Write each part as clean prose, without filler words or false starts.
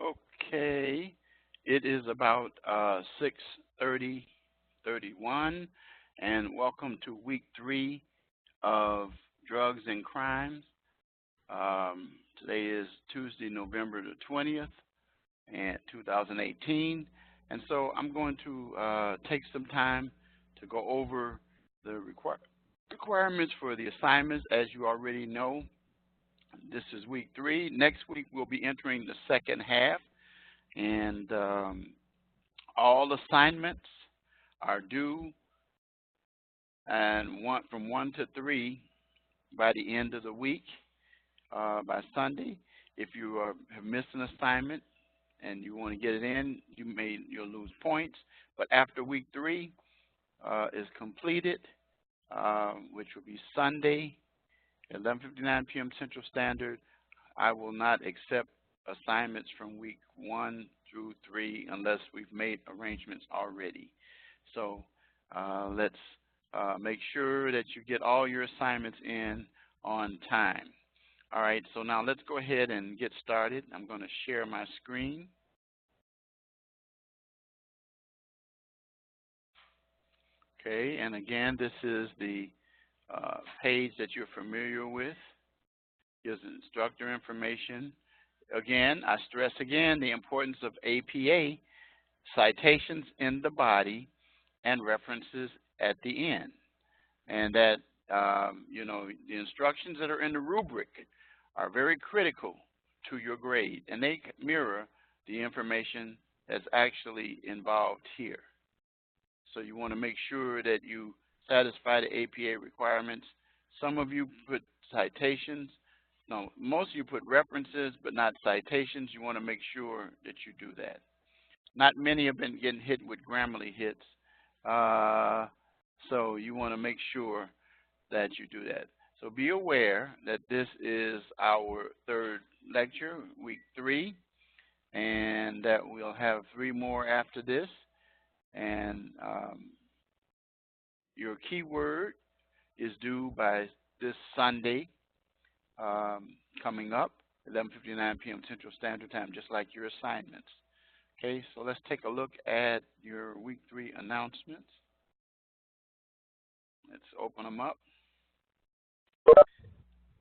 Okay, it is about 6:31, and welcome to week 3 of Drugs and Crimes. Today is Tuesday, November the 20th, and 2018, and so I'm going to take some time to go over the requirements for the assignments. As you already know, this is week 3. Next week we'll be entering the second half. And all assignments are due and from 1 to 3 by the end of the week, by Sunday. If you have missed an assignment and you want to get it in, you'll lose points. But after week 3 is completed, which will be Sunday, 11:59 p.m. Central Standard, I will not accept assignments from week 1 through 3 unless we've made arrangements already. So let's make sure that you get all your assignments in on time. All right, so now let's go ahead and get started. I'm going to share my screen. Okay, and again, this is the page that you're familiar with. Gives instructor information. Again, I stress again the importance of APA, citations in the body, and references at the end. And that, the instructions that are in the rubric are very critical to your grade, and they mirror the information that's actually involved here. So you want to make sure that you satisfy the APA requirements. Some of you put citations. No, most of you put references, but not citations. You want to make sure that you do that. Not many have been getting hit with Grammarly hits, so you want to make sure that you do that. So be aware that this is our third lecture, week 3, and that we'll have 3 more after this. And your keyword is due by this Sunday, coming up, 11:59 p.m. Central Standard Time, just like your assignments. Okay, so let's take a look at your week 3 announcements. Let's open them up.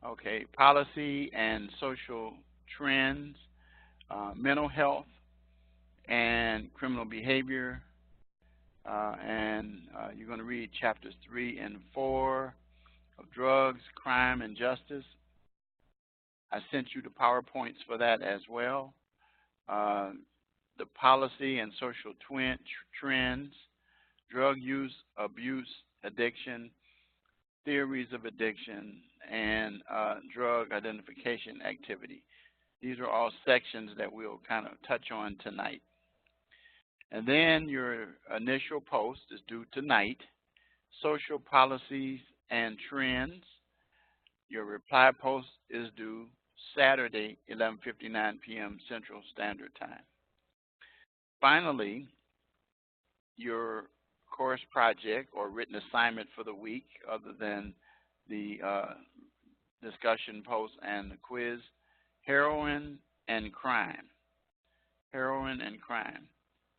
Okay, policy and social trends, mental health and criminal behavior, and you're going to read chapters 3 and 4 of drugs, crime, and justice. I sent you the PowerPoints for that as well. The policy and social trends, drug use, abuse, addiction, theories of addiction, and drug identification activity. These are all sections that we'll kind of touch on tonight. And then your initial post is due tonight, social policies and trends. Your reply post is due Saturday, 11:59 p.m. Central Standard Time. Finally, your course project or written assignment for the week, other than the discussion post and the quiz, heroin and crime. Heroin and crime.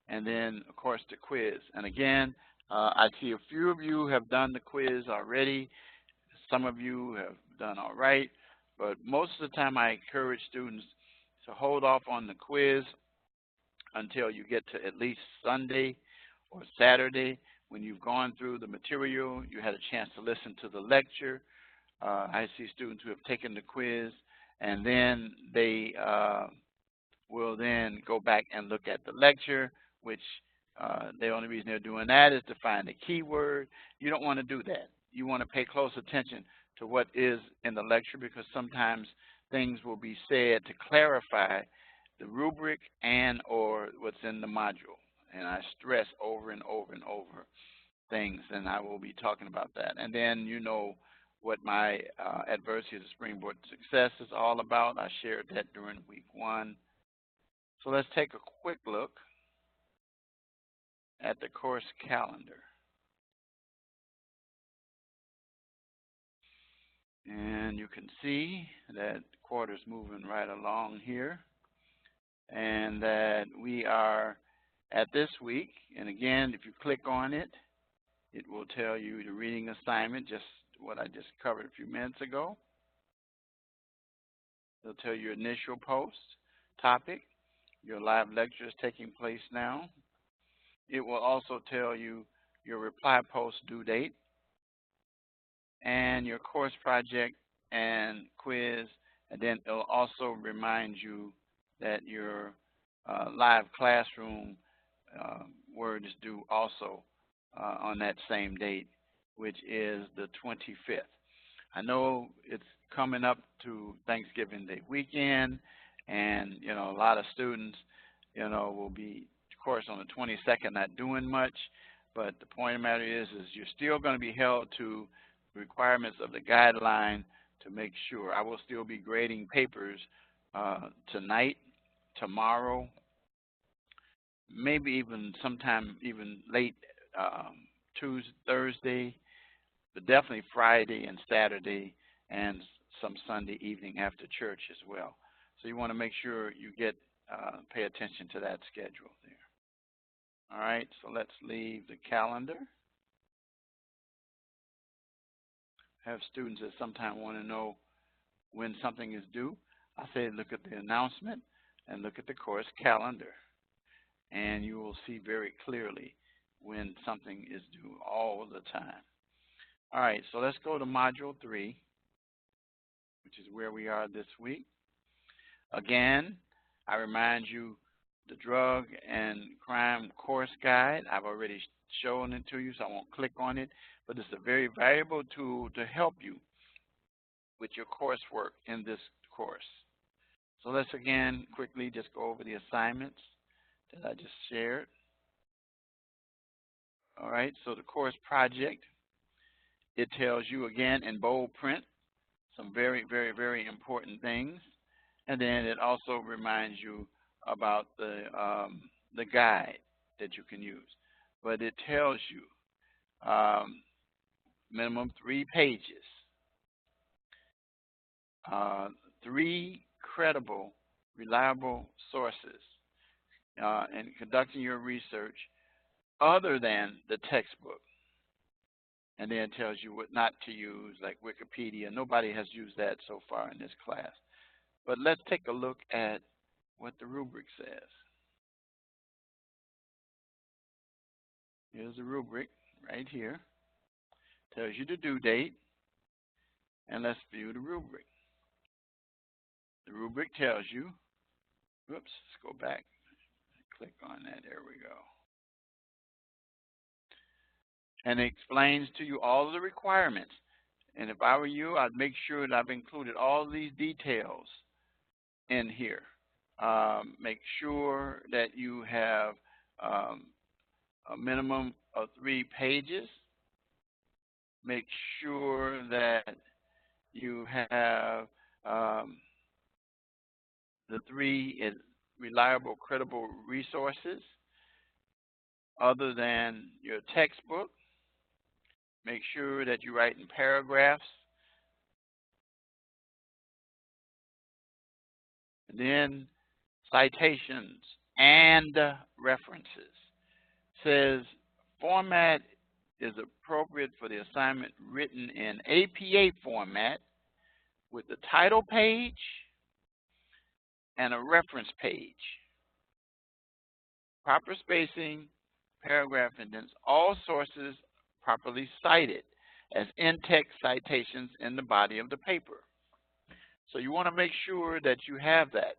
And then, of course, the quiz. And again, I see a few of you have done the quiz already. Some of you have done all right. But most of the time, I encourage students to hold off on the quiz until you get to at least Sunday or Saturday, when you've gone through the material, you had a chance to listen to the lecture. I see students who have taken the quiz, and then they will then go back and look at the lecture, which the only reason they're doing that is to find a keyword. You don't want to do that. You want to pay close attention to what is in the lecture, because sometimes things will be said to clarify the rubric and or what's in the module. And I stress over and over and over things, and I will be talking about that. And then you know what my adversity as a springboard to success is all about. I shared that during week 1. So let's take a quick look at the course calendar. And you can see that the quarter's moving right along here and that we are at this week. And again, if you click on it, it will tell you the reading assignment, just what I just covered a few minutes ago. It'll tell you your initial post, topic, your live lecture is taking place now. It will also tell you your reply post due date and your course project and quiz, and then it'll also remind you that your live classroom word is due also on that same date, which is the 25th. I know it's coming up to Thanksgiving Day weekend, and a lot of students will be, of course, on the 22nd not doing much, but the point of the matter is you're still going to be held to the requirements of the guideline to make sure. I will still be grading papers tonight, tomorrow, maybe even sometime even late Tuesday, Thursday, but definitely Friday and Saturday and some Sunday evening after church as well. So you want to make sure you pay attention to that schedule there. All right, so let's leave the calendar. I have students that sometimes want to know when something is due. I say look at the announcement and look at the course calendar, and you will see very clearly when something is due all the time. All right, so let's go to Module 3, which is where we are this week. Again, I remind you the drug and crime course guide. I've already shown it to you, so I won't click on it, but it's a very valuable tool to help you with your coursework in this course. So let's again quickly just go over the assignments that I just shared. All right, so the course project, it tells you again in bold print some very, very, very important things. And then it also reminds you about the guide that you can use. But it tells you minimum 3 pages, 3 credible, reliable sources in conducting your research other than the textbook. And then it tells you what not to use, like Wikipedia. Nobody has used that so far in this class. But let's take a look at what the rubric says. Here's the rubric right here. Tells you the due date. And let's view the rubric. The rubric tells you, whoops, let's go back. Click on that, there we go. And it explains to you all of the requirements. And if I were you, I'd make sure that I've included all of these details in here. Make sure that you have a minimum of 3 pages. Make sure that you have the 3 reliable, credible resources other than your textbook. Make sure that you write in paragraphs. And then citations and references. Says format is appropriate for the assignment written in APA format with the title page and a reference page. Proper spacing, paragraph indents, all sources properly cited as in-text citations in the body of the paper. So you want to make sure that you have that.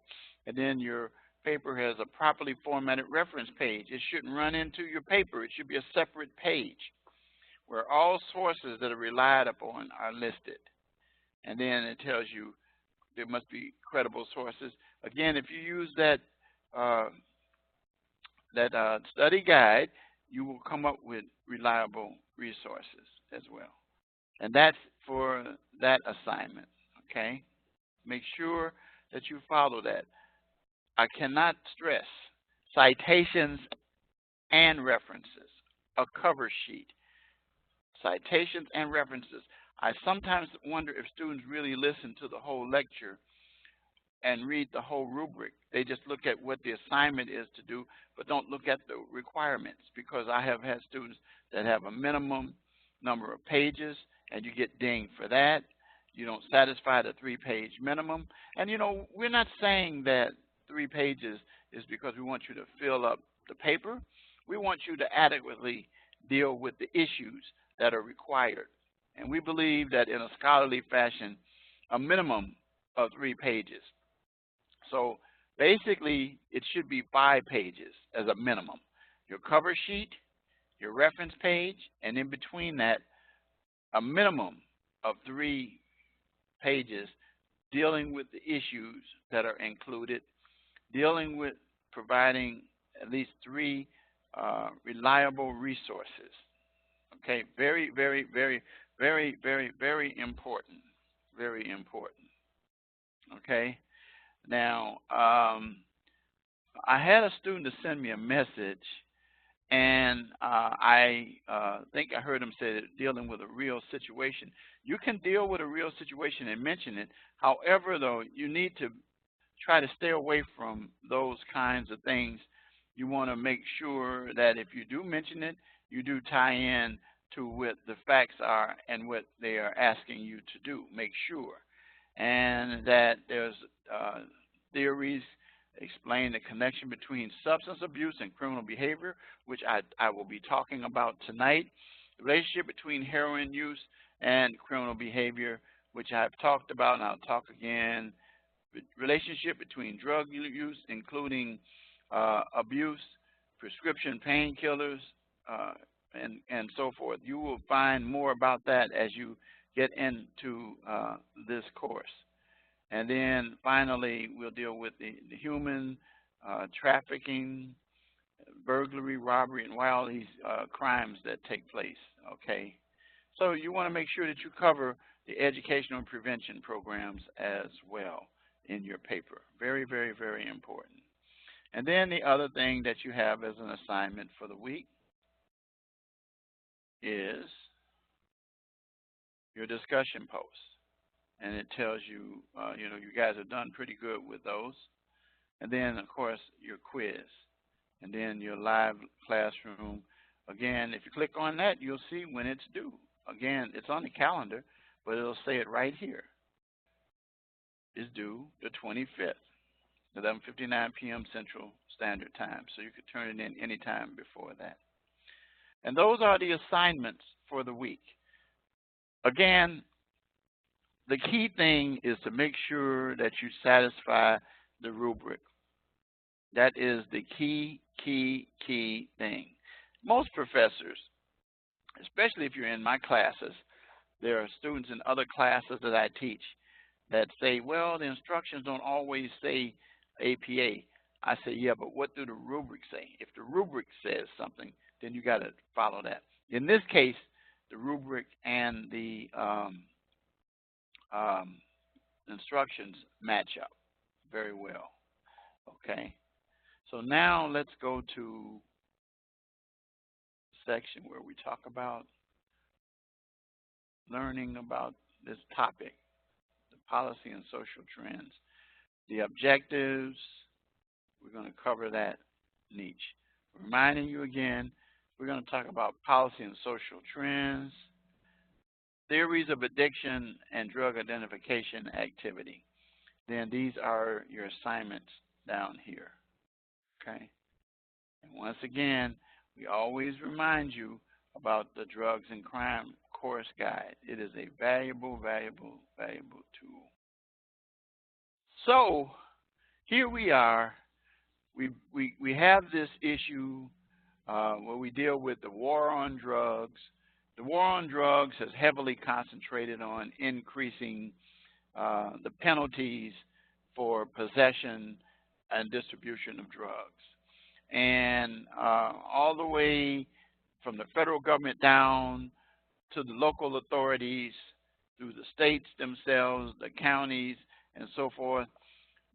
And then your paper has a properly formatted reference page. It shouldn't run into your paper. It should be a separate page where all sources that are relied upon are listed. And then it tells you there must be credible sources. Again, if you use that study guide, you will come up with reliable resources as well. And that's for that assignment, okay? Make sure that you follow that. I cannot stress citations and references, a cover sheet, citations and references. I sometimes wonder if students really listen to the whole lecture and read the whole rubric. They just look at what the assignment is to do, but don't look at the requirements, because I have had students that have a minimum number of pages, and you get dinged for that. You don't satisfy the 3-page minimum. And, you know, we're not saying that 3 pages is because we want you to fill up the paper. We want you to adequately deal with the issues that are required. And we believe that in a scholarly fashion, a minimum of 3 pages. So basically, it should be 5 pages as a minimum. Your cover sheet, your reference page, and in between that, a minimum of 3 pages dealing with the issues that are included, dealing with providing at least 3 reliable resources. Okay, very, very, very, very, very, very important. Very important. Okay. Now, I had a student to send me a message, and I think I heard him say that dealing with a real situation. You can deal with a real situation and mention it. However, though, you need to try to stay away from those kinds of things. You want to make sure that if you do mention it, you do tie in to what the facts are and what they are asking you to do. Make sure. And that there's theories explain the connection between substance abuse and criminal behavior, which I will be talking about tonight. The relationship between heroin use and criminal behavior, which I've talked about, and I'll talk again. Relationship between drug use, including abuse, prescription painkillers, and so forth. You will find more about that as you get into this course. And then finally, we'll deal with the human trafficking, burglary, robbery, and all these crimes that take place, okay? So you want to make sure that you cover the educational and prevention programs as well in your paper. Very, very, very important. And then the other thing that you have as an assignment for the week is your discussion posts. And it tells you, you know, you guys have done pretty good with those. And then, of course, your quiz. And then your live classroom. Again, if you click on that, you'll see when it's due. Again, it's on the calendar, but it'll say it right here. It's due the 25th, 11:59 p.m. Central Standard Time. So you could turn it in any time before that. And those are the assignments for the week. Again, the key thing is to make sure that you satisfy the rubric. That is the key thing. Most professors, especially if you're in my classes, there are students in other classes that I teach that say, well, the instructions don't always say APA. I say, yeah, but what do the rubrics say? If the rubric says something, then you got to follow that. In this case, the rubric and the instructions match up very well. Okay, so now let's go to the section where we talk about learning about this topic, the policy and social trends. The objectives, we're going to cover that niche. Reminding you again, we're going to talk about policy and social trends, theories of addiction and drug identification activity. Then these are your assignments down here, okay? And once again, we always remind you about the drugs and crime course guide. It is a valuable, valuable, valuable tool. So here we are. We have this issue where we deal with the war on drugs. The war on drugs has heavily concentrated on increasing the penalties for possession and distribution of drugs. And all the way from the federal government down to the local authorities, through the states themselves, the counties, and so forth,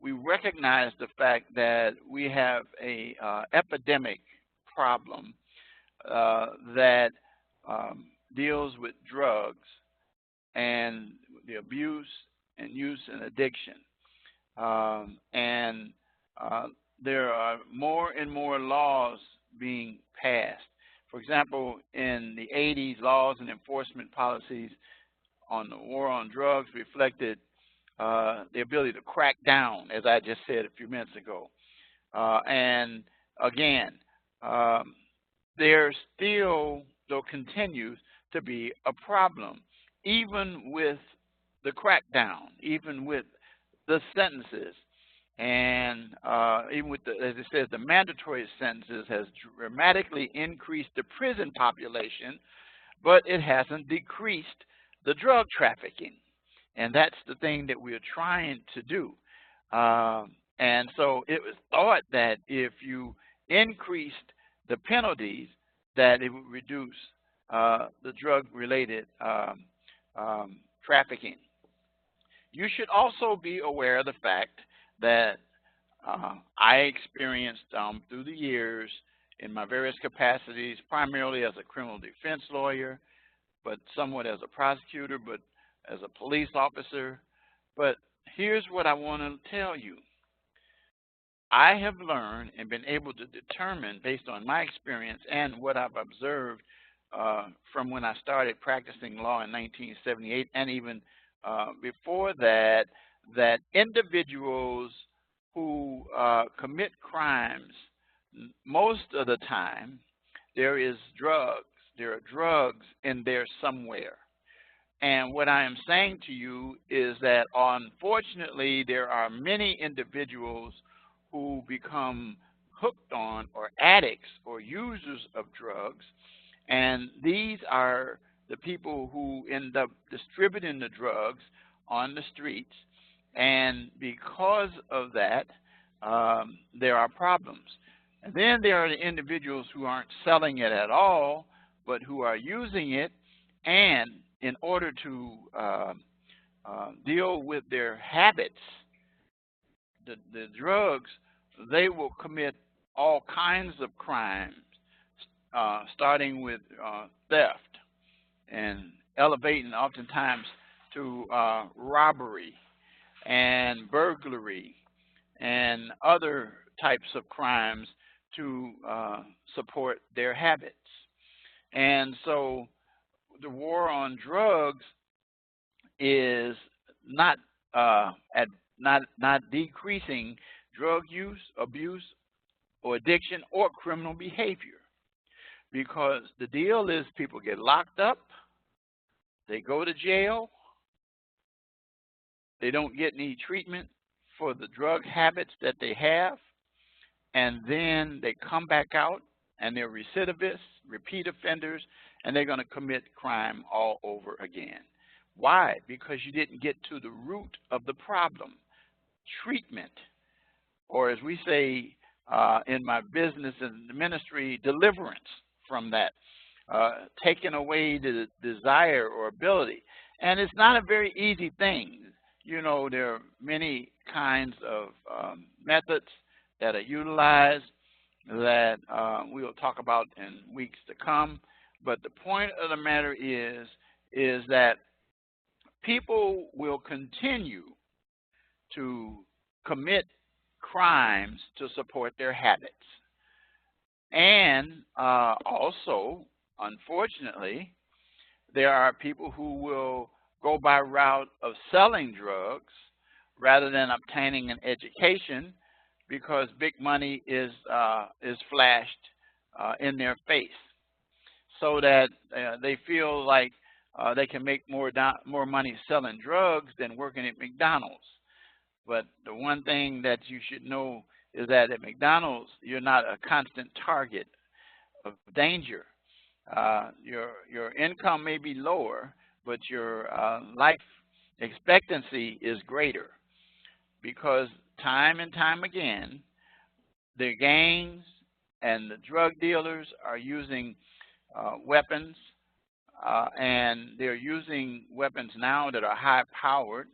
we recognize the fact that we have a epidemic problem that deals with drugs and the abuse and use and addiction. and there are more and more laws being passed. For example, in the 80s, laws and enforcement policies on the war on drugs reflected the ability to crack down, as I just said a few minutes ago. And again, there still, though, continues to be a problem, even with the crackdown, even with the sentences, and even with the, as it says, the mandatory sentences has dramatically increased the prison population, but it hasn't decreased the drug trafficking. And that's the thing that we're trying to do. And so it was thought that if you increased the penalties, that it would reduce the drug-related trafficking. You should also be aware of the fact that I experienced through the years in my various capacities, primarily as a criminal defense lawyer, but somewhat as a prosecutor, but as a police officer. But here's what I want to tell you. I have learned and been able to determine, based on my experience and what I've observed from when I started practicing law in 1978, and even before that, that individuals who commit crimes, most of the time, there are drugs in there somewhere. And what I am saying to you is that, unfortunately, there are many individuals who become hooked on or addicts or users of drugs, and these are the people who end up distributing the drugs on the streets, and because of that, there are problems. And then there are the individuals who aren't selling it at all, but who are using it, and in order to deal with their habits, the drugs, they will commit all kinds of crimes, starting with theft and elevating oftentimes to robbery and burglary and other types of crimes to support their habits. And so the war on drugs is not decreasing drug use, abuse, or addiction, or criminal behavior, because the deal is people get locked up, they go to jail, they don't get any treatment for the drug habits that they have, and then they come back out and they're recidivists, repeat offenders, and they're going to commit crime all over again. Why? Because you didn't get to the root of the problem. Treatment, or as we say in my business and the ministry, deliverance from that, taking away the desire or ability. And it's not a very easy thing. You know, there are many kinds of methods that are utilized that we will talk about in weeks to come. But the point of the matter is that people will continue to commit crimes to support their habits. And also, unfortunately, there are people who will go by route of selling drugs rather than obtaining an education, because big money is flashed in their face, so that they feel like they can make more money selling drugs than working at McDonald's. But the one thing that you should know is that at McDonald's, you're not a constant target of danger. Your income may be lower, but your life expectancy is greater, because time and time again, the gangs and the drug dealers are using weapons, and they're using weapons now that are high-powered,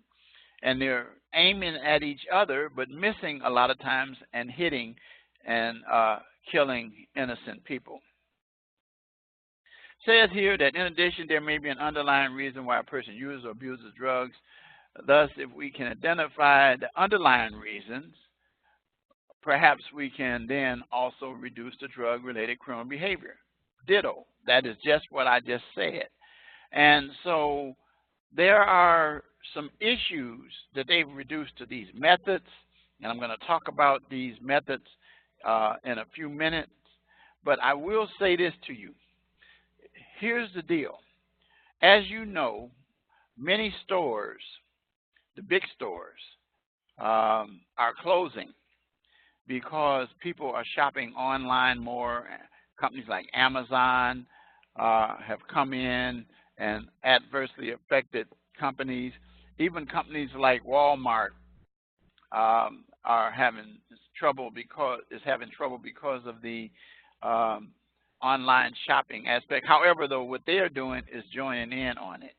and they're aiming at each other, but missing a lot of times and hitting and killing innocent people. It says here that in addition, there may be an underlying reason why a person uses or abuses drugs. Thus, if we can identify the underlying reasons, perhaps we can then also reduce the drug-related criminal behavior. Ditto. That is just what I just said. And so there are some issues that they've reduced to these methods, and I'm going to talk about these methods in a few minutes. But I will say this to you. Here's the deal. As you know, many stores, the big stores, are closing because people are shopping online more. Companies like Amazon have come in and adversely affected companies. Even companies like Walmart are having trouble because of the online shopping aspect. However, though, what they are doing is joining in on it.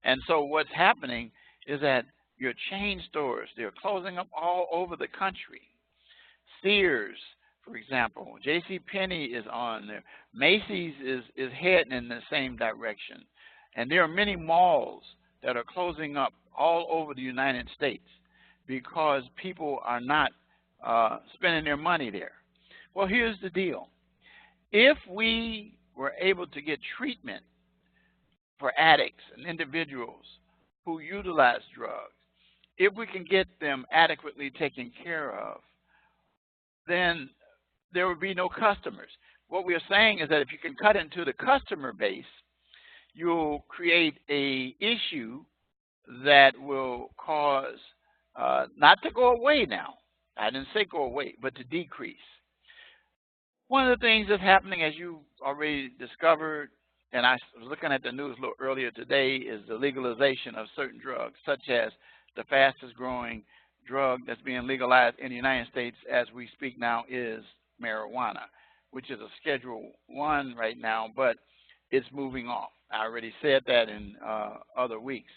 And so what's happening is that your chain stores, they're closing up all over the country. Sears, for example, JCPenney is on there. Macy's is heading in the same direction. And there are many malls that are closing up all over the United States because people are not spending their money there. Well, here's the deal. If we were able to get treatment for addicts and individuals who utilize drugs, if we can get them adequately taken care of, then there would be no customers. What we are saying is that if you can cut into the customer base, you'll create an issue that will cause not to go away now. I didn't say go away, but to decrease. One of the things that's happening, as you already discovered, and I was looking at the news a little earlier today, is the legalization of certain drugs, such as the fastest growing drug that's being legalized in the United States as we speak now is marijuana, which is a Schedule I right now, but it's moving off. I already said that in other weeks.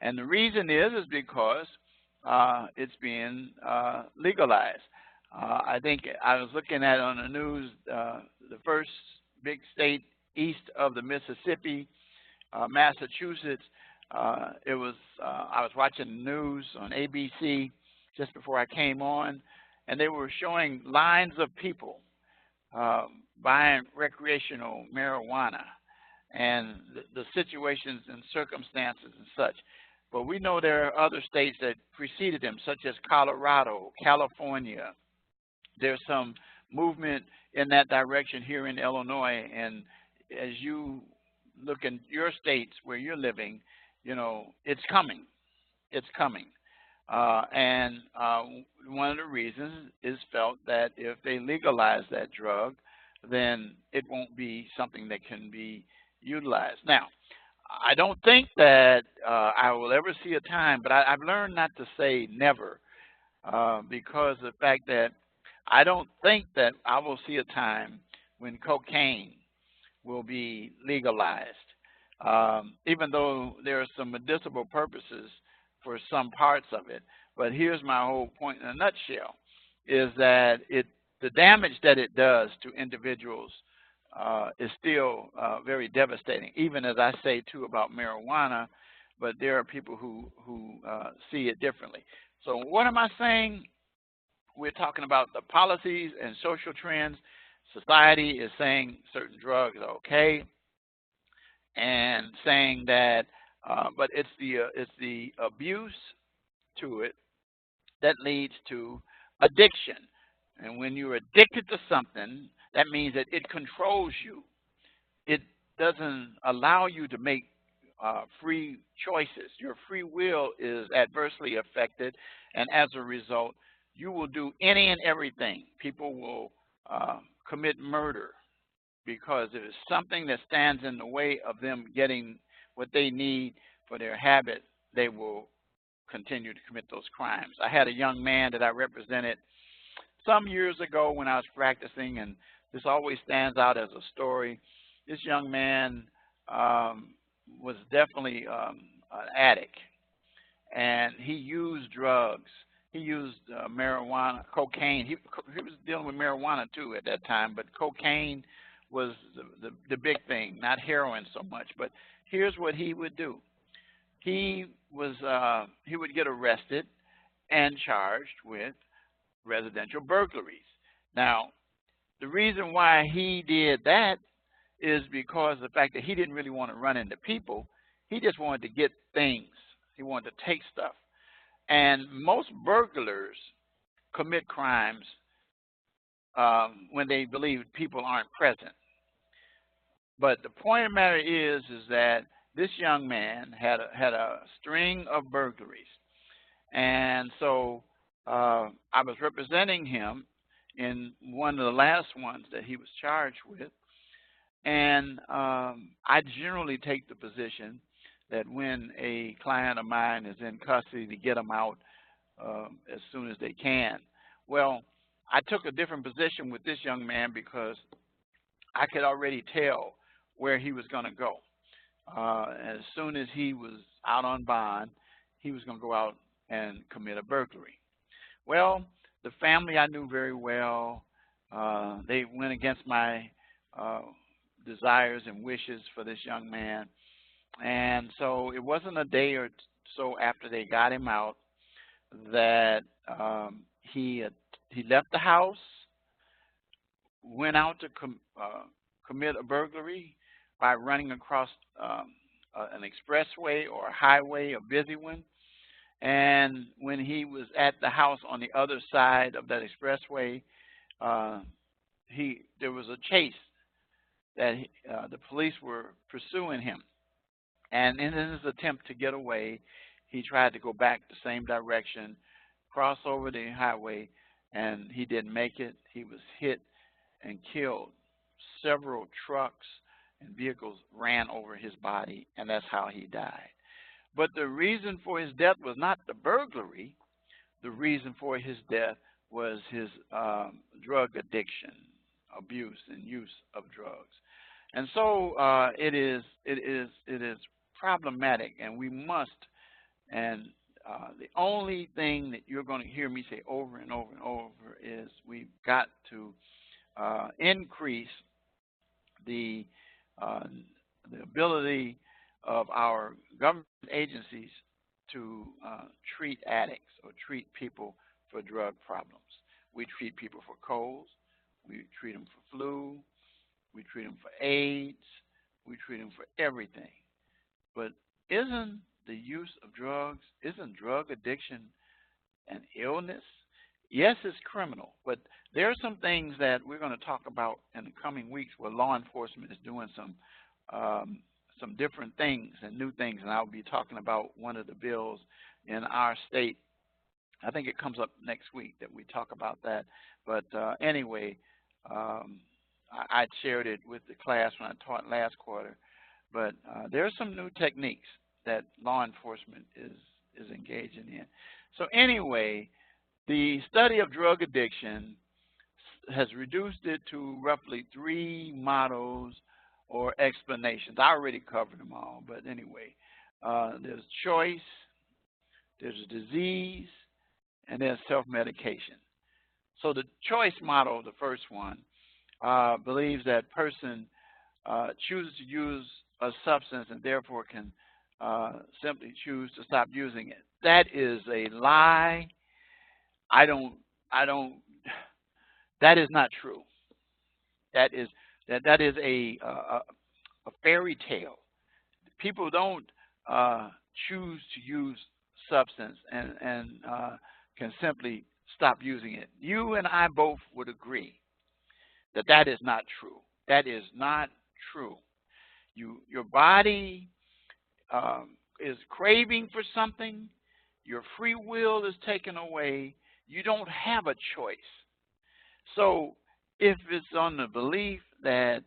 And the reason is because it's being legalized. I think I was looking at on the news, the first big state east of the Mississippi, Massachusetts. I was watching the news on ABC just before I came on, and they were showing lines of people buying recreational marijuana and the situations and circumstances and such. But we know there are other states that preceded them, such as Colorado, California. There's some movement in that direction here in Illinois, and as you look in your states where you're living, you know, it's coming. It's coming. And one of the reasons is felt that if they legalize that drug, then it won't be something that can be utilized. Now, I don't think that I will ever see a time, but I've learned not to say never because of the fact that I don't think that I will see a time when cocaine will be legalized, even though there are some medicinal purposes for some parts of it. But here's my whole point in a nutshell, is that the damage that it does to individuals is still very devastating, even as I say too about marijuana, but there are people who see it differently. So what am I saying? We're talking about the policies and social trends. Society is saying certain drugs are okay, and saying that, but it's the abuse to it that leads to addiction. And when you're addicted to something, that means that it controls you. It doesn't allow you to make free choices. Your free will is adversely affected, and as a result, you will do any and everything. People will commit murder because if it's something that stands in the way of them getting what they need for their habit, they will continue to commit those crimes. I had a young man that I represented some years ago when I was practicing, and this always stands out as a story. This young man was definitely an addict, and he used drugs. He used marijuana, cocaine. He was dealing with marijuana too at that time, but cocaine was the big thing, not heroin so much. But here's what he would do. He he would get arrested and charged with residential burglaries. Now, the reason why he did that is because the fact that he didn't really want to run into people. He just wanted to get things. He wanted to take stuff. And most burglars commit crimes when they believe people aren't present. But the point of the matter is that this young man had a string of burglaries. And so I was representing him in one of the last ones that he was charged with. And I generally take the position that when a client of mine is in custody, to get them out as soon as they can. Well, I took a different position with this young man because I could already tell where he was going to go. As soon as he was out on bond, he was going to go out and commit a burglary. Well, the family I knew very well. They went against my desires and wishes for this young man. And so it wasn't a day or so after they got him out that he left the house, went out to commit a burglary by running across an expressway or a highway, a busy one. And when he was at the house on the other side of that expressway, there was a chase that the police were pursuing him. And in his attempt to get away, he tried to go back the same direction, cross over the highway, and he didn't make it. He was hit and killed. Several trucks and vehicles ran over his body, and that's how he died. But the reason for his death was not the burglary. The reason for his death was his drug addiction, abuse and use of drugs. And so it is problematic, and we must. And the only thing that you're going to hear me say over and over and over is we've got to increase the ability of our government agencies to treat addicts or treat people for drug problems. We treat people for colds. We treat them for flu. We treat them for AIDS. We treat them for everything. But isn't the use of drugs, isn't drug addiction an illness? Yes, it's criminal, but there are some things that we're going to talk about in the coming weeks where law enforcement is doing some different things and new things, and I'll be talking about one of the bills in our state. I think it comes up next week that we talk about that. But anyway, I shared it with the class when I taught last quarter. But there are some new techniques that law enforcement is engaging in. So anyway, the study of drug addiction has reduced it to roughly 3 models or explanations. I already covered them all, but anyway, there's choice, there's disease, and there's self-medication. So the choice model, the first one, believes that person chooses to use a substance and therefore can simply choose to stop using it. That is a lie. That is not true. That is a fairy tale. People don't choose to use substance and can simply stop using it. You and I both would agree that that is not true. That is not true. Your body is craving for something. Your free will is taken away. You don't have a choice. So if it's on the belief that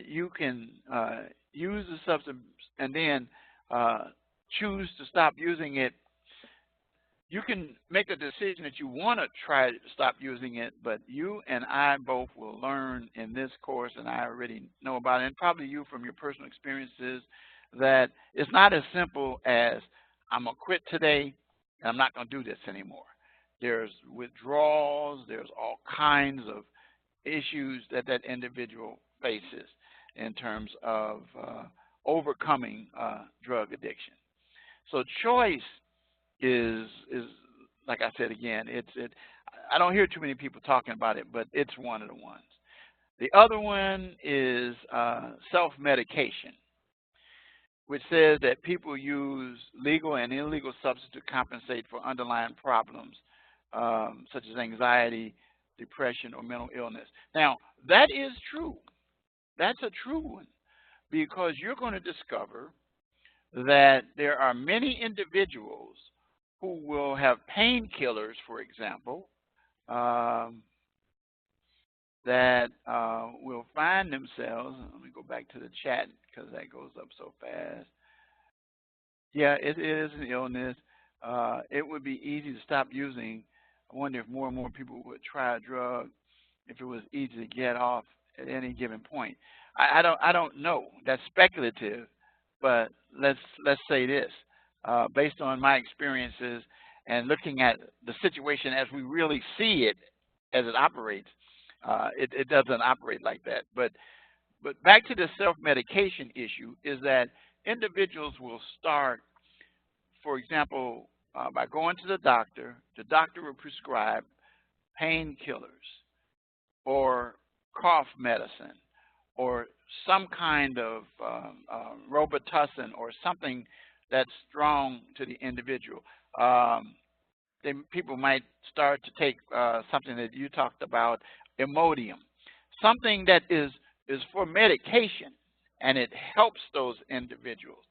you can use the substance and then choose to stop using it, you can make a decision that you want to try to stop using it, but you and I both will learn in this course, and I already know about it, and probably you from your personal experiences, that it's not as simple as I'm going to quit today and I'm not going to do this anymore. There's withdrawals, there's all kinds of issues that that individual faces in terms of overcoming drug addiction. So choice is like I said again, I don't hear too many people talking about it, but it's one of the ones. The other one is self-medication, which says that people use legal and illegal substances to compensate for underlying problems, such as anxiety, depression, or mental illness. Now, that is true. That's a true one, because you're going to discover that there are many individuals who will have painkillers, for example, um, that will find themselves. Let me go back to the chat because that goes up so fast. Yeah, it is an illness. It would be easy to stop using. I wonder if more and more people would try a drug if it was easy to get off at any given point. I don't know. That's speculative, but let's say this. Based on my experiences and looking at the situation as we really see it as it operates, it doesn't operate like that. But back to the self-medication issue is that individuals will start, for example, by going to the doctor. The doctor will prescribe painkillers or cough medicine or some kind of Robitussin or something that's strong to the individual. People might start to take something that you talked about, Imodium, something that is for medication, and it helps those individuals.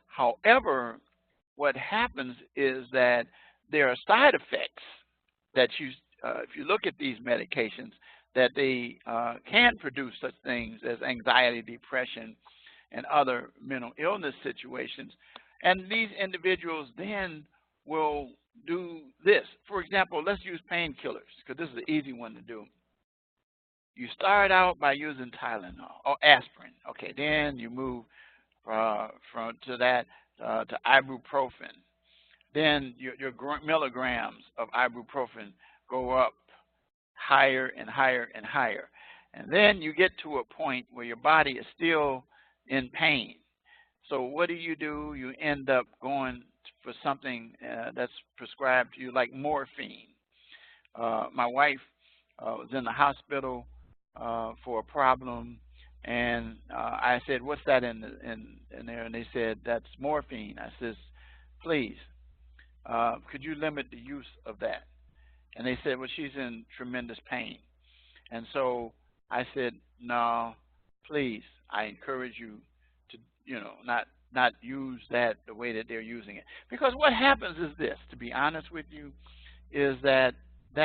However, what happens is that there are side effects that if you look at these medications, that they can produce such things as anxiety, depression, and other mental illness situations. And these individuals then will do this. For example, let's use painkillers, because this is the easy one to do. You start out by using Tylenol or aspirin. Okay, then you move to ibuprofen. Then your milligrams of ibuprofen go up higher and higher and higher. And then you get to a point where your body is still in pain. So what do? You end up going for something that's prescribed to you, like morphine. My wife was in the hospital for a problem, and I said, "What's that in there?" And they said, "That's morphine." I says, "Please, could you limit the use of that?" And they said, "Well, she's in tremendous pain." And so I said, "No, please, I encourage you to, not use that the way that they're using it." Because what happens is this, to be honest with you, is that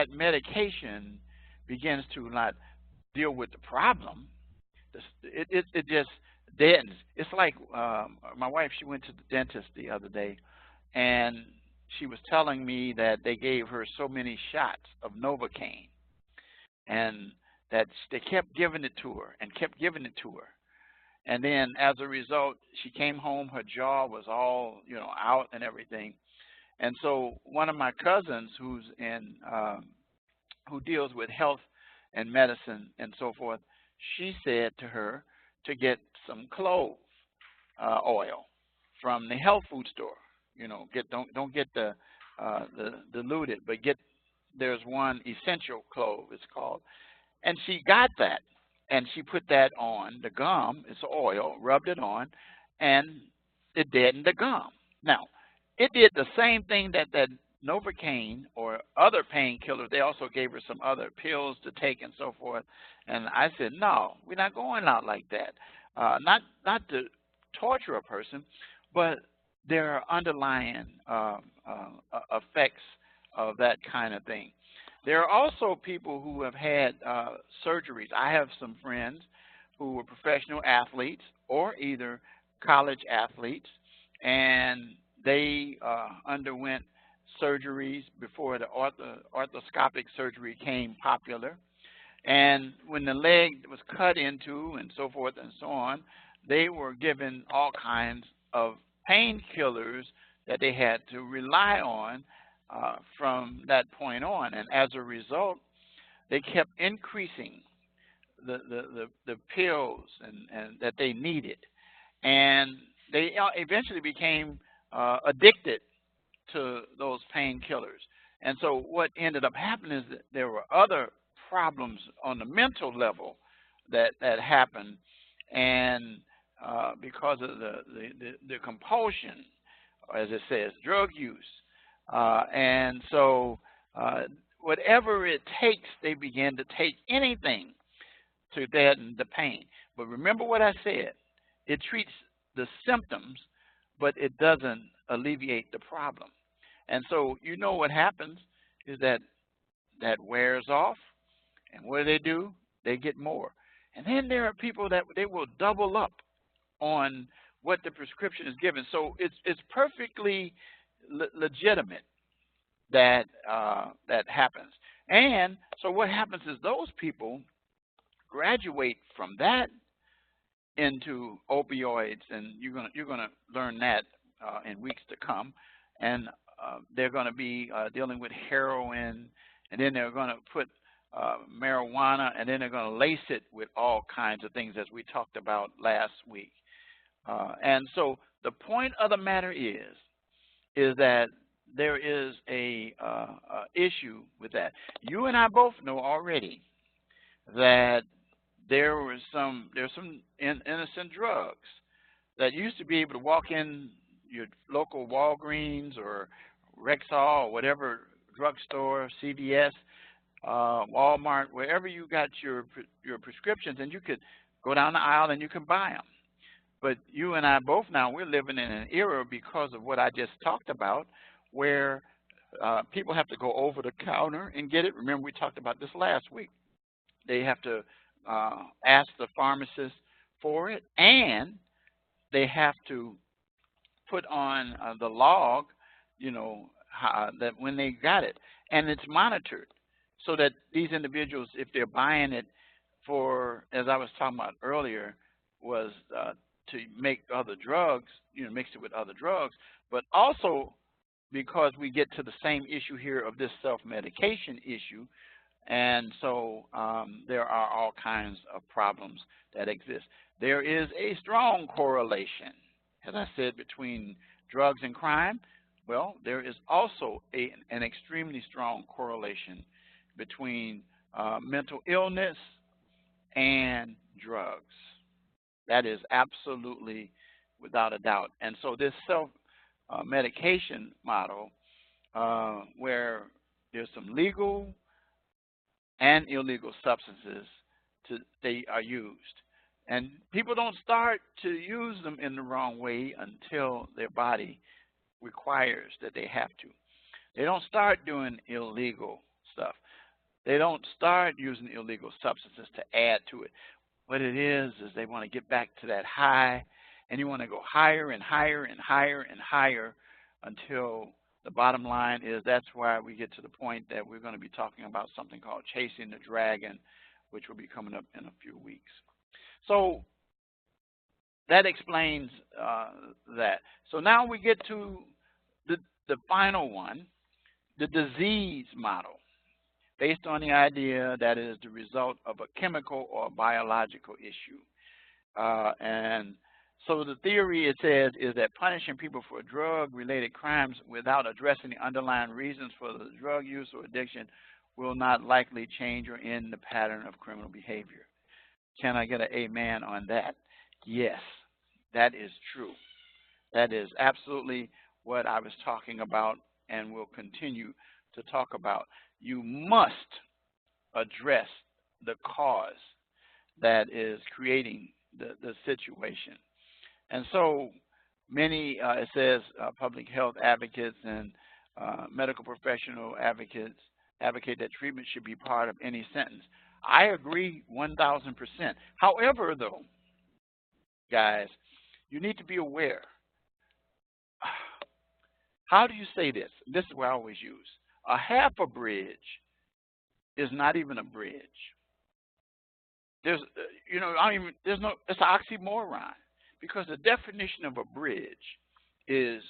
medication begins to not deal with the problem. It just deadens. It's like my wife, she went to the dentist the other day, and she was telling me that they gave her so many shots of Novocaine, and that they kept giving it to her and kept giving it to her. And then as a result, she came home, her jaw was all, out and everything. And so one of my cousins who deals with health and medicine and so forth, she said to her to get some clove oil from the health food store. Don't get the diluted, but there's one essential clove, it's called. And she got that, and she put that on the gum. It's oil, rubbed it on, and it deadened the gum. Now, it did the same thing that Novocaine or other painkillers. They also gave her some other pills to take and so forth. And I said, no, we're not going out like that. Not to torture a person, but there are underlying effects of that kind of thing. There are also people who have had surgeries. I have some friends who were professional athletes or either college athletes, and they underwent surgeries before the orthoscopic surgery became popular. And when the leg was cut into and so forth and so on, they were given all kinds of painkillers that they had to rely on from that point on. And as a result, they kept increasing the pills and that they needed. And they eventually became addicted to those painkillers. And so what ended up happening is that there were other problems on the mental level that happened, and because of the compulsion, as it says, drug use, and so whatever it takes, they began to take anything to deaden the pain. But remember what I said, it treats the symptoms, but it doesn't alleviate the problem. And so you know what happens is that wears off, and what do? They get more. And then there are people that they will double up on what the prescription is given. So it's perfectly legitimate that that happens. And so what happens is those people graduate from that into opioids, and you're gonna learn that in weeks to come. And they're going to be dealing with heroin, and then they're going to put marijuana, and then they're going to lace it with all kinds of things, as we talked about last week. And so the point of the matter is that there is a issue with that. You and I both know already that there's some innocent drugs that used to be able to walk in your local Walgreens or Rexall or whatever drugstore, CVS, Walmart, wherever you got your prescriptions, and you could go down the aisle and you can buy them. But you and I both now, we're living in an era because of what I just talked about, where people have to go over the counter and get it. Remember, we talked about this last week. They have to ask the pharmacist for it, and they have to put on the log, you know, that when they got it, and it's monitored, so that these individuals, if they're buying it for, as I was talking about earlier, was to make other drugs, you know, mix it with other drugs, but also because we get to the same issue here of this self-medication issue, and so there are all kinds of problems that exist. There is a strong correlation, as I said, between drugs and crime. Well, there is also an extremely strong correlation between mental illness and drugs. That is absolutely without a doubt. And so this self-medication model, where there's some legal and illegal substances, they are used. And people don't start to use them in the wrong way until their body requires that they have to. They don't start doing illegal stuff. They don't start using illegal substances to add to it. What it is they want to get back to that high, and you want to go higher and higher and higher and higher until the bottom line is that's why we get to the point that we're going to be talking about something called chasing the dragon, which will be coming up in a few weeks. So that explains that. So now we get to the final one, the disease model, based on the idea that it is the result of a chemical or biological issue. And so the theory, it says, is that punishing people for drug-related crimes without addressing the underlying reasons for the drug use or addiction will not likely change or end the pattern of criminal behavior. Can I get an amen on that? Yes, that is true. That is absolutely what I was talking about and will continue to talk about. You must address the cause that is creating the situation. And so many, it says, public health advocates and medical professional advocates advocate that treatment should be part of any sentence. I agree 1,000%. However, though, guys, you need to be aware. How do you say this? This is what I always use. A half a bridge is not even a bridge. There's, you know, it's an oxymoron, because the definition of a bridge is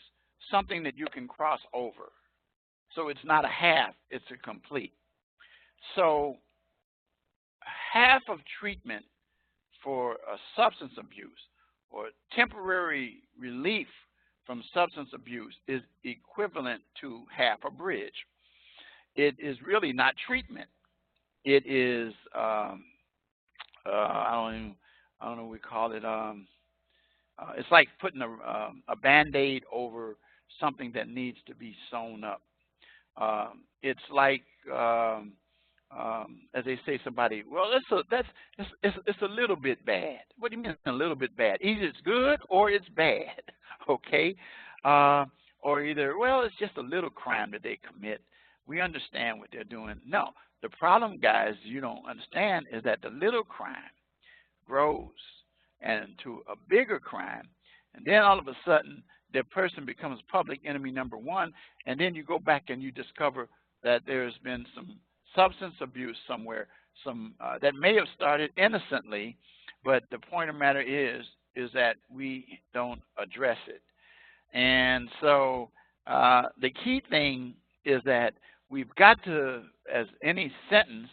something that you can cross over. So it's not a half, it's a complete. So half of treatment for a substance abuse or temporary relief from substance abuse is equivalent to half a bridge. It is really not treatment. It is I don't know what we call it. It's like putting a Band-Aid over something that needs to be sewn up. It's like, as they say, somebody, well, it's a little bit bad. What do you mean a little bit bad? Either it's good or it's bad, okay? Or either, well, it's just a little crime that they commit. We understand what they're doing. No, the problem, guys, you don't understand is that the little crime grows into a bigger crime, and then all of a sudden the person becomes public enemy number one, and then you go back and you discover that there's been some substance abuse somewhere, some that may have started innocently, but the point of the matter is that we don't address it. And so the key thing is that we've got to, as any sentence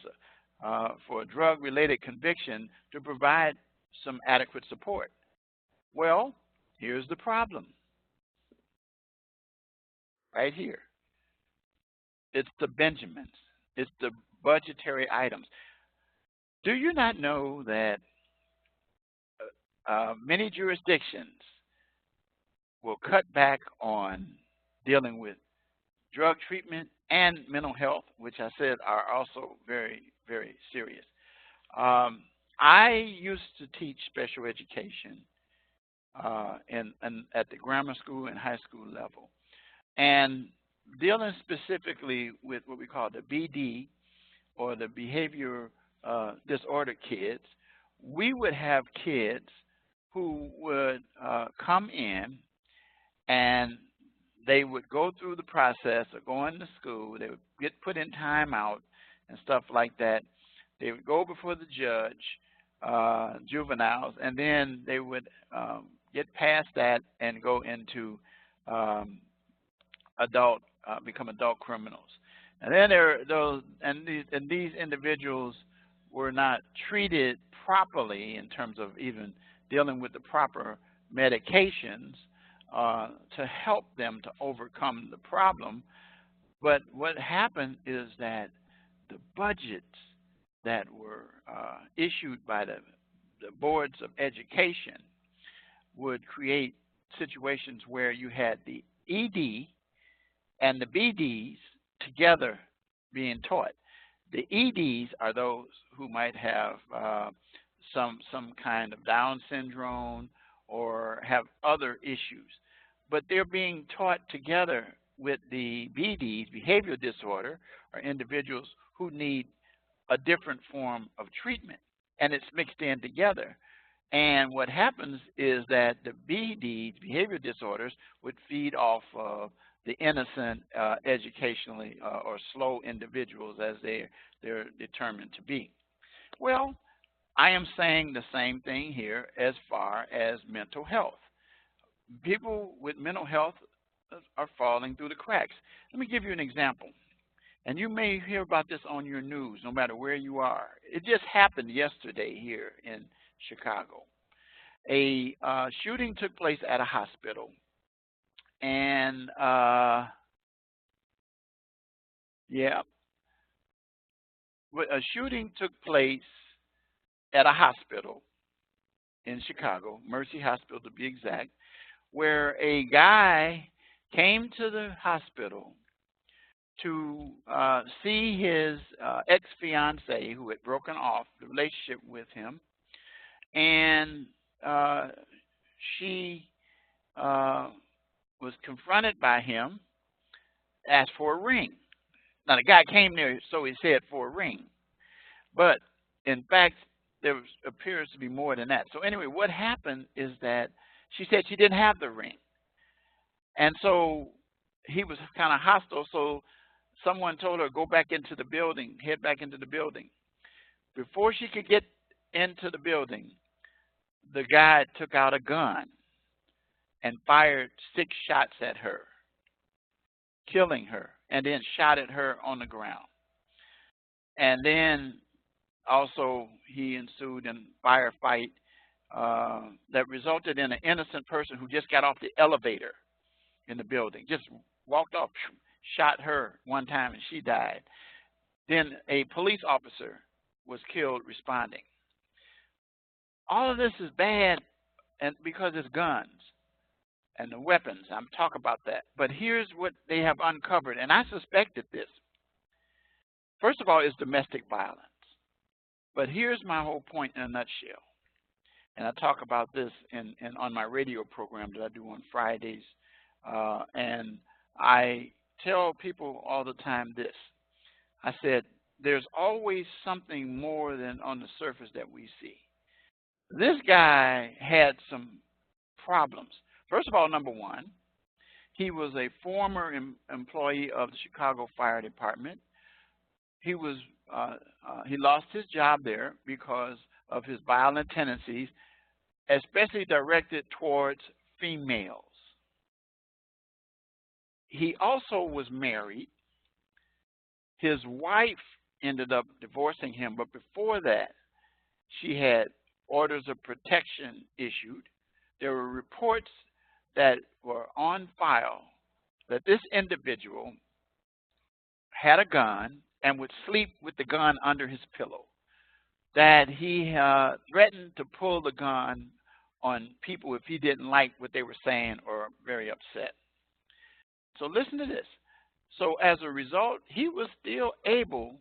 for a drug-related conviction, to provide some adequate support. Well, here's the problem. Right here. It's the Benjamins. It's the budgetary items. Do you not know that many jurisdictions will cut back on dealing with drug treatment and mental health, which I said are also very, very serious? I used to teach special education at the grammar school and high school level, and dealing specifically with what we call the BD, or the behavior disorder kids. We would have kids who would come in, and they would go through the process of going to school. They would get put in timeout and stuff like that. They would go before the judge, juveniles, and then they would get past that and go into become adult criminals. And then there are those, and these individuals were not treated properly in terms of even dealing with the proper medications to help them to overcome the problem. But what happened is that the budgets that were issued by the boards of education would create situations where you had the ED and the BDs together being taught. The EDs are those who might have some kind of Down syndrome or have other issues, but they're being taught together with the BDs, behavioral disorder, or individuals who need a different form of treatment, and it's mixed in together. And what happens is that the BDs, behavioral disorders, would feed off of the innocent, educationally or slow individuals as they're determined to be. Well, I am saying the same thing here as far as mental health. People with mental health are falling through the cracks. Let me give you an example. And you may hear about this on your news, no matter where you are. It just happened yesterday here in Chicago. A shooting took place at a hospital. And, a shooting took place at a hospital in Chicago, Mercy Hospital to be exact, where a guy came to the hospital to see his ex-fiancée who had broken off the relationship with him, and she was confronted by him, asked for a ring. Now, the guy came there, so he said, for a ring. But, in fact, there appears to be more than that. So anyway, what happened is that she said she didn't have the ring. And so he was kind of hostile, so someone told her, go back into the building, head back into the building. Before she could get into the building, the guy took out a gun and fired 6 shots at her, killing her, and then shot at her on the ground. And then also he ensued in a firefight that resulted in an innocent person who just got off the elevator in the building. Just walked off, shot her one time, and she died. Then a police officer was killed responding. All of this is bad, and because it's guns and the weapons. I'm talking about that. But here's what they have uncovered, and I suspected this. First of all, it's domestic violence. But here's my whole point in a nutshell. And I talk about this on my radio program that I do on Fridays. And I tell people all the time this. I said, there's always something more than on the surface that we see. This guy had some problems. First of all, number one, he was a former employee of the Chicago Fire Department. He lost his job there because of his violent tendencies, especially directed towards females. He also was married. His wife ended up divorcing him, but before that, she had orders of protection issued. There were reports that were on file that this individual had a gun and would sleep with the gun under his pillow, that he threatened to pull the gun on people if he didn't like what they were saying or very upset. So listen to this. So as a result, he was still able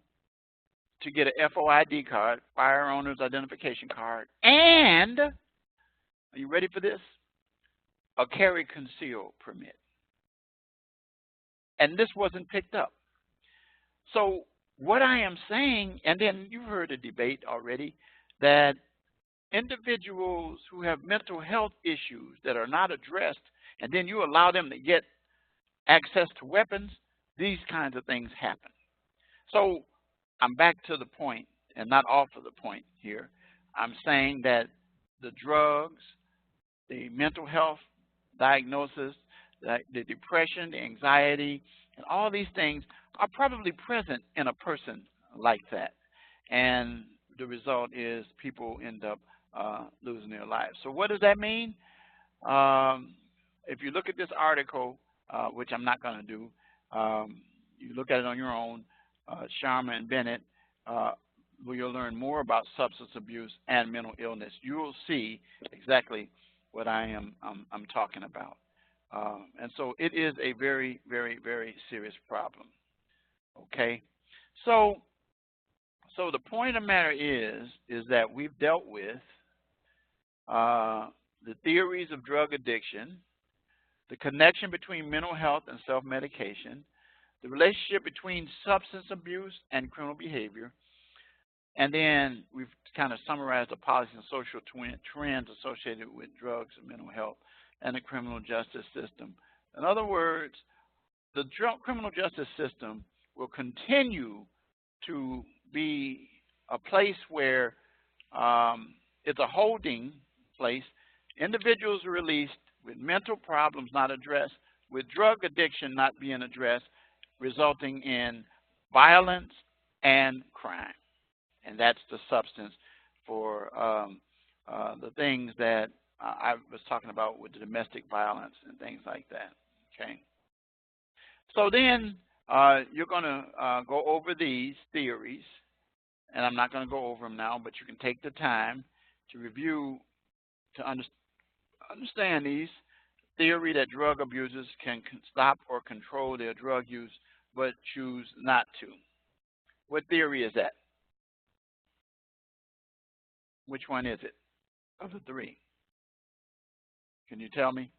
to get a FOID card, Fire Owner's Identification Card, and, are you ready for this? A carry conceal permit. And this wasn't picked up. So what I am saying, and then you've heard a debate already, that individuals who have mental health issues that are not addressed, and then you allow them to get access to weapons, these kinds of things happen. So I'm back to the point, and not off of the point here. I'm saying that the drugs, the mental health diagnosis, the depression, the anxiety, and all these things are probably present in a person like that. And the result is people end up losing their lives. So what does that mean? If you look at this article, which I'm not going to do, you look at it on your own, Sharma and Bennett, where you'll learn more about substance abuse and mental illness. You will see exactly what I'm talking about. And so it is a very, very, very serious problem. Okay? So the point of the matter is that we've dealt with the theories of drug addiction, the connection between mental health and self-medication, the relationship between substance abuse and criminal behavior, and then we've kind of summarized the policies and social trends associated with drugs and mental health and the criminal justice system. In other words, the criminal justice system will continue to be a place where it's a holding place. Individuals are released with mental problems not addressed, with drug addiction not being addressed, resulting in violence and crime. And that's the substance for the things that I was talking about with the domestic violence and things like that. Okay. So then you're going to go over these theories, and I'm not going to go over them now, but you can take the time to review, to understand these. Theory that drug abusers can stop or control their drug use, but choose not to. What theory is that? Which one is it of the three? Can you tell me?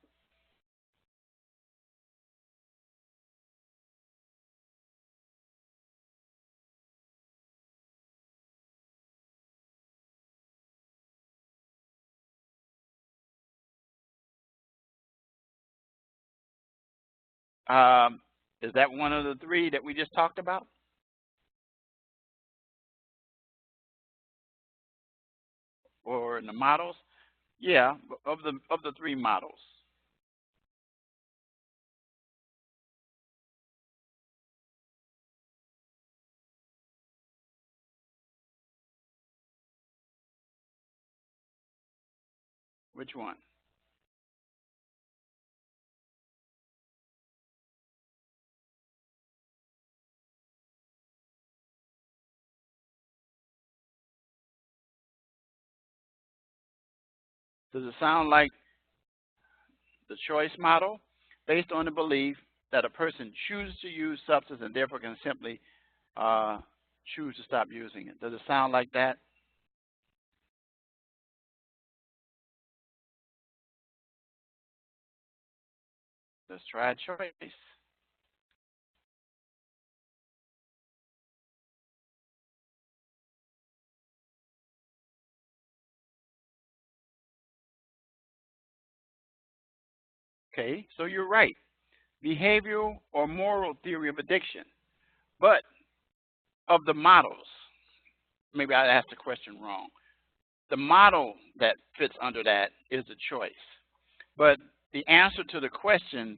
Is that one of the three that we just talked about? Or in the models? Yeah, of the three models. Which one? Does it sound like the choice model? Based on the belief that a person chooses to use substance and therefore can simply uh, choose to stop using it. Does it sound like that? Let's try choice. Okay, so you're right. Behavioral or moral theory of addiction. But of the models, maybe I asked the question wrong. The model that fits under that is the choice. But the answer to the question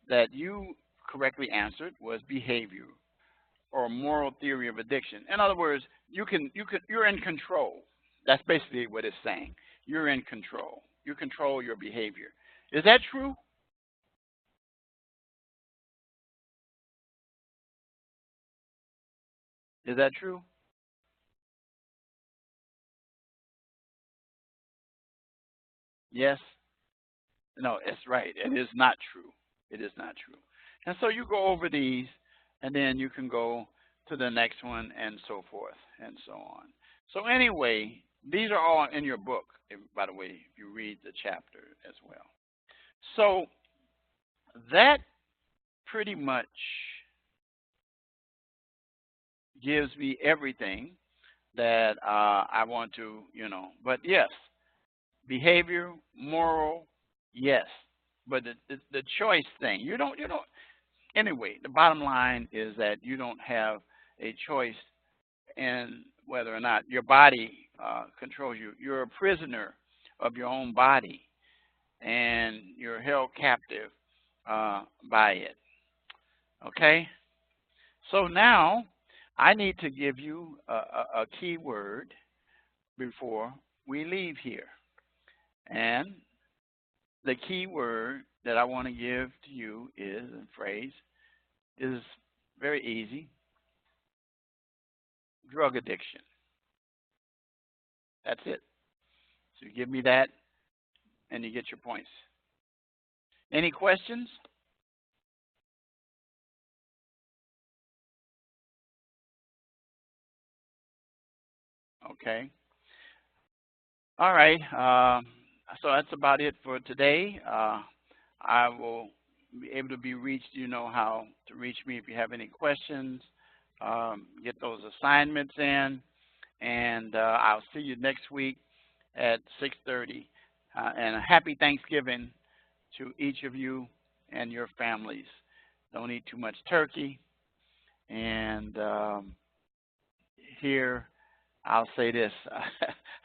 that you correctly answered was behavior or moral theory of addiction. In other words, you're in control. That's basically what it's saying. You're in control. You control your behavior. Is that true? Is that true? Yes. No, it's right. It is not true. It is not true. And so you go over these, and then you can go to the next one, and so forth, and so on. So anyway, these are all in your book, by the way, if you read the chapter as well. So that pretty much gives me everything that I want to, But yes, behavior, moral, yes. But the choice thing, you don't. Anyway, the bottom line is that you don't have a choice in whether or not your body controls you. You're a prisoner of your own body, and you're held captive by it. Okay? So now I need to give you a key word before we leave here. And the key word that I want to give to you is, and phrase, is very easy: drug addiction. That's it. So you give me that, and you get your points. Any questions? Okay. All right. So that's about it for today. I will be able to be reached. You know how to reach me if you have any questions. Get those assignments in, and I'll see you next week at 6:30. And a happy Thanksgiving to each of you and your families. Don't eat too much turkey. And here, I'll say this,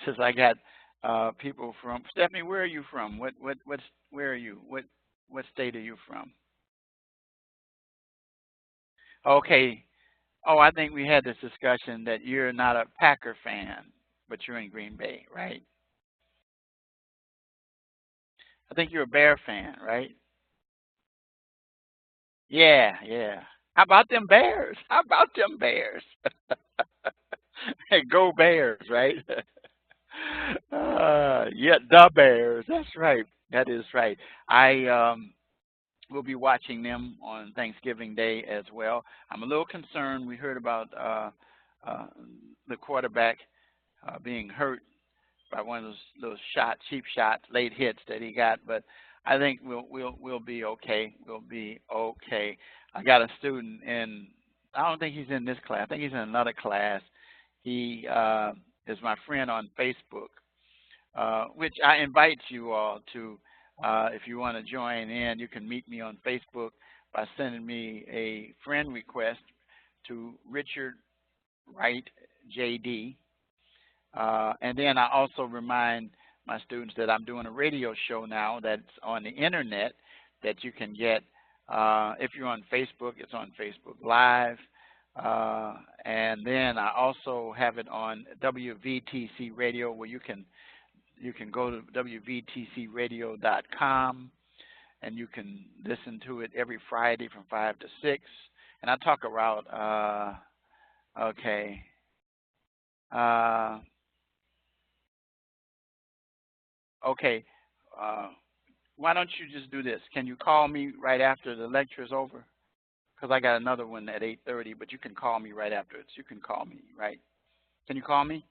since I got people from Stephanie. Where are you from? Where are you? What state are you from? Okay. Oh, I think we had this discussion that you're not a Packer fan, but you're in Green Bay, right? I think you're a Bear fan, right? Yeah, yeah. How about them Bears? How about them Bears? Hey, go Bears, right? Yeah, the Bears. That's right. That is right. I will be watching them on Thanksgiving Day as well. I'm a little concerned. We heard about uh, the quarterback being hurt by one of those shots, cheap shots, late hits that he got, but I think we'll be okay. We'll be okay. I got a student in. I don't think he's in this class. I think he's in another class. He is my friend on Facebook, which I invite you all to. If you want to join in, you can meet me on Facebook by sending me a friend request to Richard Wright, JD. And then I also remind my students that I'm doing a radio show now that's on the internet that you can get. If you're on Facebook, it's on Facebook Live. And then I also have it on WVTC Radio, where you can go to WVTCradio.com, and you can listen to it every Friday from 5 to 6. And I talk about, okay, uh, Okay. Why don't you just do this? Can you call me right after the lecture is over? Because I got another one at 8:30, but you can call me right after it. You can call me, right? Can you call me?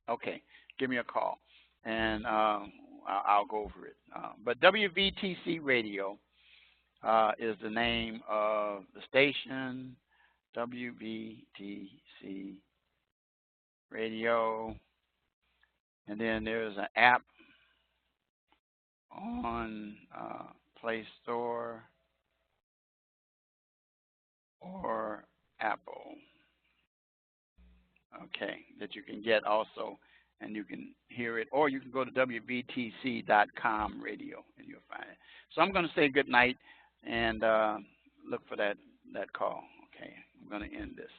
Okay. Give me a call, and I'll go over it. But WVTC Radio is the name of the station. WVTC Radio. And then there's an app on Play Store or Apple, okay, that you can get also, and you can hear it, or you can go to WVTC.com radio, and you'll find it. So I'm going to say good night and look for that call. Okay, I'm going to end this.